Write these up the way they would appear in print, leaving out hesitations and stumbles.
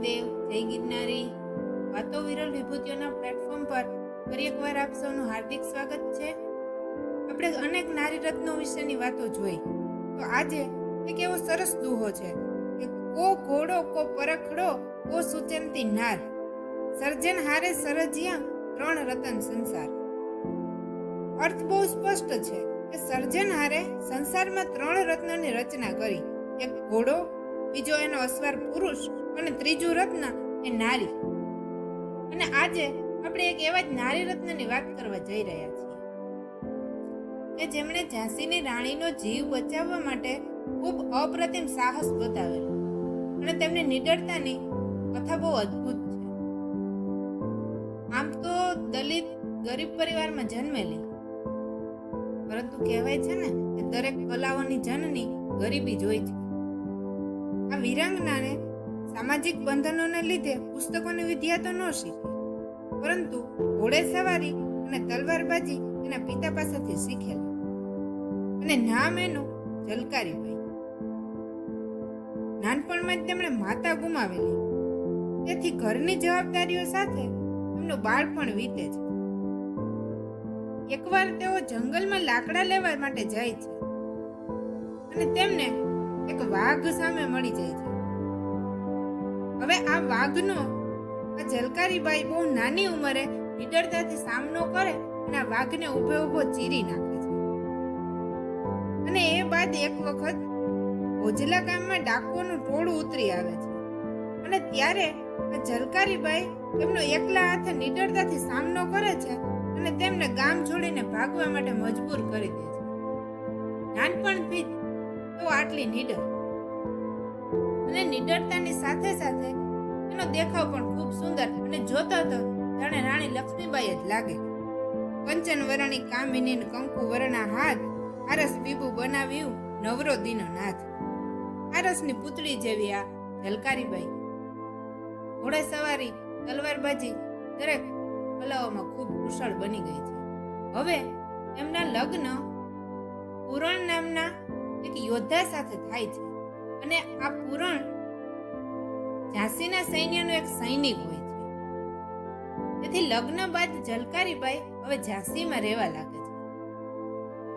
મહાદેવ, જય ગિરનારી. વાતો વિરલ વિભૂતિઓના પ્લેટફોર્મ પર ફરી એકવાર આપ સૌનું હાર્દિક સ્વાગત છે. આપણે અનેક નારી રત્નો વિશેની વાતો જોઈ, તો આજે એક એવો સરસ દુહો છે કે કો ઘોડો કો પરખડો કો સુચનતી નાર, સર્જન હારે સરજ્યા ત્રણ રતન સંસાર. અર્થ બહુ સ્પષ્ટ છે કે સર્જન હારે સંસારમાં ત્રણ રત્નની રચના કરી. એક ઘોડો, બીજો એનો અસવાર પુરુષ અને ત્રીજું રત્ન એ નારી. અને આજે આપણે એક એવા જ નારી રત્નની વાત કરવા જઈ રહ્યા છીએ કે જેમણે ઝાંસીની રાણીનો જીવ બચાવવા માટે ખૂબ અપ્રતિમ સાહસ બતાવેલું અને તેમની નિડરતાની કથા બહુ અદ્ભુત છે. આમ તો દલિત ગરીબ પરિવારમાં જન્મેલી, પરંતુ કહેવાય છે ને કે દરેક કલાઓની જનની ગરીબી જ હોય છે. આ વીરાંગનાને સામાજિક બંધનોને લીધે પુસ્તકોની વિદ્યા તો ન શીખી, પરંતુ ઘોડે સવારી અને તલવારબાજી એના પિતા પાસેથી શીખેલા. અને નામ એનું ઝલકારીબાઈ. નાનપણમાં જ તેમણે માતા ગુમાવેલી, તેથી ઘરની જવાબદારીઓ સાથે એમનું બાળપણ વીતે છે. એકવાર તેઓ જંગલમાં લાકડા લેવા માટે જાય છે અને તેમને એક વાઘ સામે મળી જાય છે. હવે આ વાઘનો આ ઝલકારીબાઈ બહુ નાની ઉંમરે નિડરતાથી સામનો કરે અને આ વાઘને ઊભે ઊભો ચીરી નાખે છે. અને એ બાદ એક વખત ભોજલા ગામમાં ડાકુઓનું ટોળું ઉતરી આવે છે અને ત્યારે આ ઝલકારીબાઈ તેમનો એકલા હાથે નિડરતાથી સામનો કરે છે અને તેમને ગામ છોડીને ભાગવા માટે મજબૂર કરી દે છે. નાનપણથી તો આટલી નિડર, અને નિડરતાની સાથે સાથે એનો દેખાવ પણ ખૂબ સુંદર અને જોતા તો જાણે રાણી લક્ષ્મીબાઈ જ લાગે. કંચન વરણી કામિની કંકુ વરણા હાથ, આરસ બીબુ બનાવ્યું નવરો દીનો નાથ. આરસની પુતળી જેવી આ ઝલકારીબાઈ ઘોડે સવારી, તલવારબાજી દરેક કલાઓમાં ખૂબ કુશળ બની ગઈ છે. હવે એમના લગ્ન પૂરણ નામના એક યોદ્ધા સાથે થાય છે અને આ પૂરણ ઝાંસીના સૈન્યનો એક સૈનિક હોય છે. તેથી લગ્ન બાદ ઝલકારીબાઈ હવે ઝાંસીમાં રહેવા લાગે છે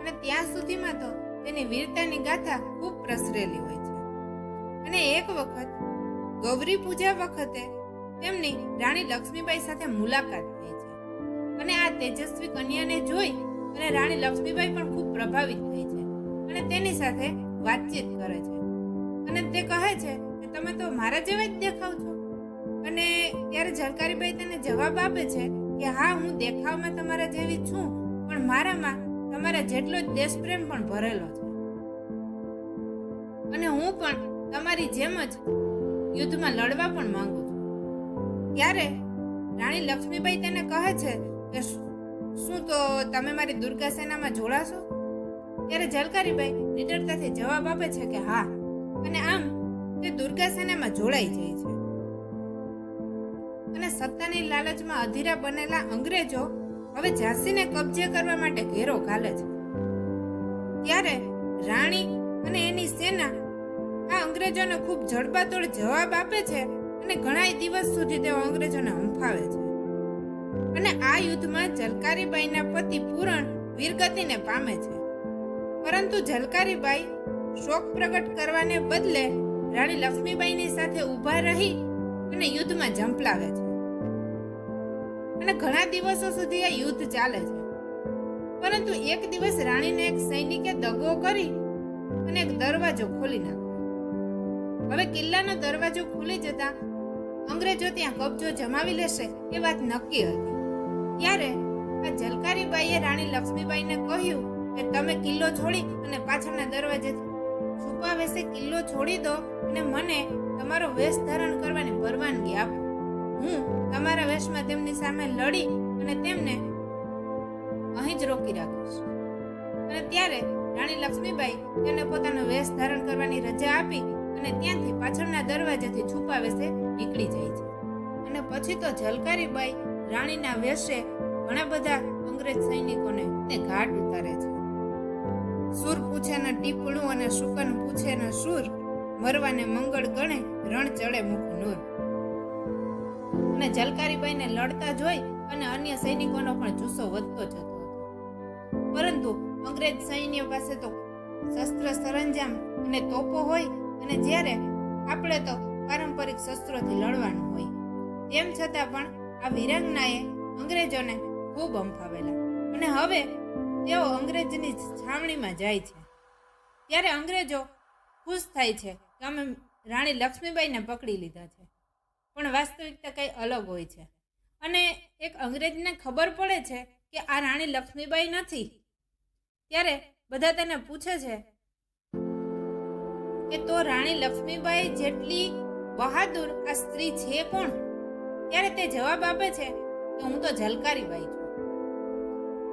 અને ત્યાં સુધીમાં તો તેની વીરતાની ગાથા ખૂબ પ્રસરેલી હોય છે. અને એક વખત ગૌરી પૂજા વખતે તેમની રાણી લક્ષ્મીબાઈ સાથે મુલાકાત થઈ છે અને આ તેજસ્વી કન્યાને જોઈ અને રાણી લક્ષ્મીબાઈ પણ ખૂબ પ્રભાવિત થઈ છે અને તેની સાથે વાતચીત કરે છે. અને તે કહે છે કે તમે તો મારા જેવા જ દેખાવ છો. અને ત્યારે ઝલકારીબાઈ તેને જવાબ આપે છે કે હા, હું દેખાવમાં તમારા જેવી છું, પણ મારામાં તમારા જેટલો જ દેશપ્રેમ પણ ભરેલો છે અને હું પણ તમારી જેમ જ યુદ્ધમાં લડવા પણ માંગુ છું. ત્યારે રાણી લક્ષ્મીબાઈ તેને કહે છે કે શું તો તમે મારી દુર્ગા સેનામાં જોડાશો? ત્યારે ઝલકારીબાઈ નિડરતાથી જવાબ આપે છે કે હા, અને આમ તે દુર્ગા સેનામાં જોડાઈ જાય છે. અને સત્તાની લાલચમાં અધીરા બનેલા અંગ્રેજો હવે ઝાંસીને કબજે કરવા માટે ઘેરો ઘાલે છે. ત્યારે રાણી અને એની સેના આ અંગ્રેજોને ખૂબ જડબાતોડ જવાબ આપે છે અને ઘણા દિવસ સુધી તેઓ અંગ્રેજોને હંફાવે છે. અને આ યુદ્ધમાં ઝલકારીબાઈના પતિ પૂરણ વીરગતિને પામે છે, પરંતુ ઝલકારીબાઈ શોક પ્રગટ કરવાને બદલે રાણી લક્ષ્મીબાઈની સાથે ઊભા રહી અને યુદ્ધમાં ઝંપલાવે છે. અને ઘણા દિવસો સુધી આ યુદ્ધ ચાલે છે, પરંતુ એક દિવસ રાણીને એક સૈનિકે દગો કરી અને એક દરવાજો ખોલી નાખ્યો. હવે કિલ્લાનો દરવાજો ખુલી જતા અંગ્રેજો ત્યાં કબજો જમાવી લેશે એ વાત નક્કી હતી. ત્યારે આ ઝલકારીબાઈએ રાણી લક્ષ્મીબાઈને કહ્યું કે તમે કિલ્લો છોડી અને પાછળના દરવાજેથી છુપા વેશે કિલ્લો છોડી દો અને મને તમારો વેશ ધારણ કરવાની પરવાનગી આપો. હું તમારા વેશમાં તેમની સામે લડી અને તેમને અહીં જ રોકી રાખીશ. અને ત્યારે રાણી લક્ષ્મીબાઈ તેને પોતાનો વેશ ધારણ કરવાની રજા આપી અને ત્યાંથી પાછળના દરવાજાથી છુપા વેશે નીકળી જાય છે. અને પછી તો ઝલકારીબાઈ રાણીના વેશે ઘણા બધા અંગ્રેજ સૈનિકોને તે ઘાટ ઉતારે છે. સુર પૂછે ને ટીપણું અને શુકન પૂછે ને સુર, મરવાને મંગળ ગણે રણ ચડે મુખ નૂર. અને ઝલકારીબાઈને લડતા જોઈ અને અન્ય સૈનિકોનો પણ જુસ્સો વધતો જતો હતો. પરંતુ અંગ્રેજ સૈન્ય પાસે તો શસ્ત્ર સરંજામ અને તોપો હોય, અને જ્યારે આપણે તો પારંપરિક શસ્ત્રોથી લડવાનું હોય. તેમ છતાં પણ આ વીરાંગનાએ અંગ્રેજોને ખૂબ અંફાવેલા અને હવે તેઓ અંગ્રેજની છાવણીમાં જાય છે. ત્યારે અંગ્રેજો ખુશ થાય છે કે અમે રાણી લક્ષ્મીબાઈને પકડી લીધા છે. પણ વાસ્તવિકતા કંઈ અલગ હોય છે અને એક અંગ્રેજને ખબર પડે છે કે આ રાણી લક્ષ્મીબાઈ નથી. ત્યારે બધા તેને પૂછે છે કે તો રાણી લક્ષ્મીબાઈ જેટલી બહાદુર આ સ્ત્રી છે કોણ? ત્યારે તે જવાબ આપે છે કે હું તો ઝલકારીબાઈ છું.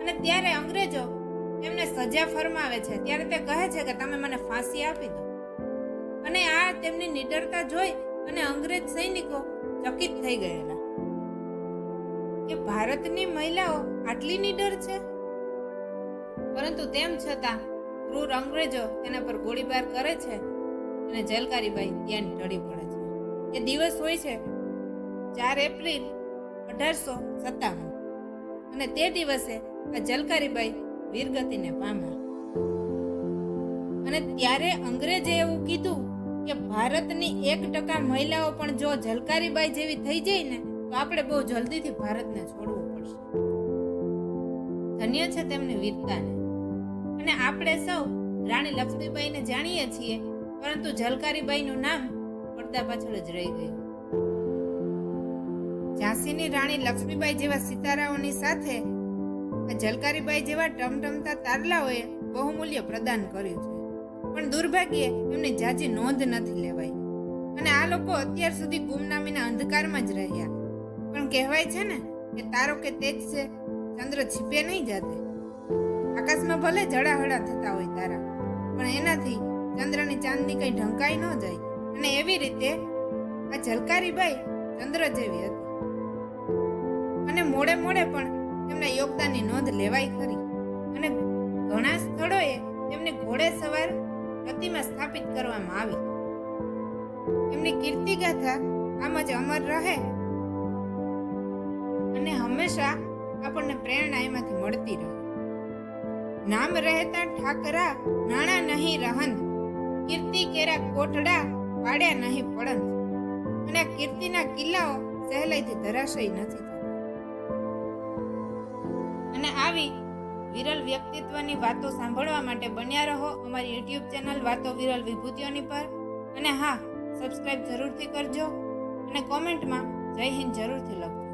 અને ત્યારે અંગ્રેજો તેમને સજા ફરમાવે છે. ત્યારે તે કહે છે કે તમે મને ફાંસી આપી દો. અને આ તેમની નિડરતા જોઈ અને અંગ્રેજ સૈનિકો ચકિત થઈ ગયેલા કે ભારતની મહિલાઓ આટલી નિડર છે. પરંતુ તેમ છતાં ક્રૂર અંગ્રેજો તેના પર ગોળીબાર કરે છે અને ઝલકારીબાઈ ત્યાં ઢળી પડે છે. એ દિવસ હોય છે 4 એપ્રિલ 1857 અને તે દિવસે આ ઝલકારીબાઈ વીરગતિને પામ્યા. અને ત્યારે અંગ્રેજે એવું કીધું કે ભારતની 1% મહિલાઓ પણ જો ઝલકારીબાઈ જેવી થઈ જાય ને તો આપણે બહુ જલ્દીથી ભારતને છોડવું પડશે. ધન્ય છે તેમની વીરતાને. અને આપણે સૌ રાણી લક્ષ્મીબાઈને જાણીએ છીએ, પરંતુ ઝલકારીબાઈનું નામ પડદા પાછળ જ રહી ગયું. ઝાંસીની રાણી લક્ષ્મીબાઈ જેવા સિતારાઓની સાથે આ ઝલકારીબાઈ જેવા ટમટમતા તારલાઓએ બહુમૂલ્ય પ્રદાન કર્યું છે. પણ દુર્ભાગ્યે એમની જાજી નોંધ નથી લેવાઈ અને આ લોકો અત્યાર સુધી ગુમનામીના અંધકારમાં જ રહ્યા. પણ કહેવાય છે ને કે તારો કે તેજ છે, ચંદ્ર છીપે નહીં જાતે. આકાશમાં ભલે જડાહડા થતા હોય તારા, પણ એનાથી ચંદ્રની ચાંદની કંઈ ઢંકાઈ ન જાય. અને એવી રીતે આ ઝલકારીબાઈ ચંદ્ર જેવી હતી અને મોડે મોડે પણ તેમના યોગદાનની નોંધ લેવાય ખરી. અને ઘણા સ્થળોએ તેમની ઘોડે સવાર પ્રતિમા સ્થાપિત કરવામાં આવી. એમની કીર્તિગાથા આમ જ અમર રહે અને હંમેશા આપણને પ્રેરણા એમાંથી મળતી રહે. નામ રહેતા ઠાકરા નાણા નહીં રહંદ, કીર્તિ કેરા કોટડા પાડ્યા નહીં પડંત. અને આ કીર્તિના કિલ્લાઓ સહેલાઈથી ધરાશયી નથી થતા. અને આવી વિરલ વ્યક્તિત્વની વાતો સાંભળવા માટે બન્યા રહો અમારી YouTube ચેનલ વાતો વિરલ વિભૂતિઓની પર. અને હા, સબસ્ક્રાઇબ જરૂરથી કરજો અને કોમેન્ટમાં જય હિન્દ જરૂરથી લખજો.